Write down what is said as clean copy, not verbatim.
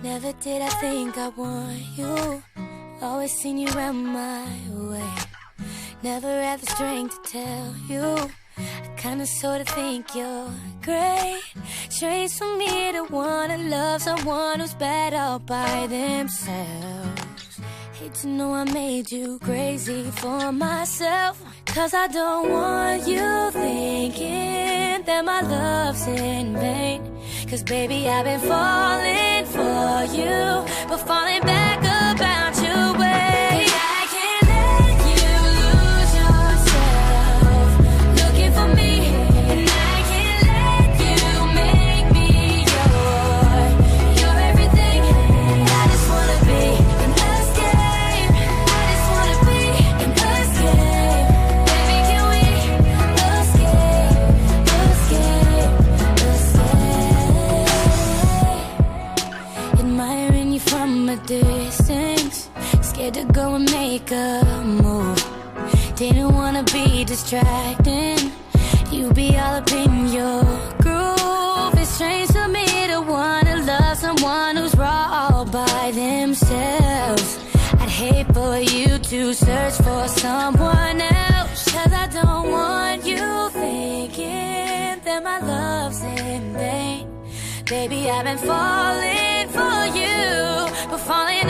Never did I think I want you. Always seen you around my way. Never had the strength to tell you. I kinda sorta think you're great. Strange for me to wanna love someone who's bad all by themselves. Hate to know I made you crazy for myself. Cause I don't want you thinking that my love's in vain. Cause baby I've been falling for you, but falling back about your way. I can't let you lose yourself looking for me, and I can't let you make me your everything. I just wanna be in this game. I just wanna be in this game. Baby, can we escape, escape, escape? Admiring you from a distance, scared to go and make a move. Didn't wanna be distracting, you be all up in your groove. It's strange to me to wanna love someone who's raw all by themselves. I'd hate for you to search for someone else. Cause I don't want you thinking that my love's in vain. Baby, I've been falling for you, but falling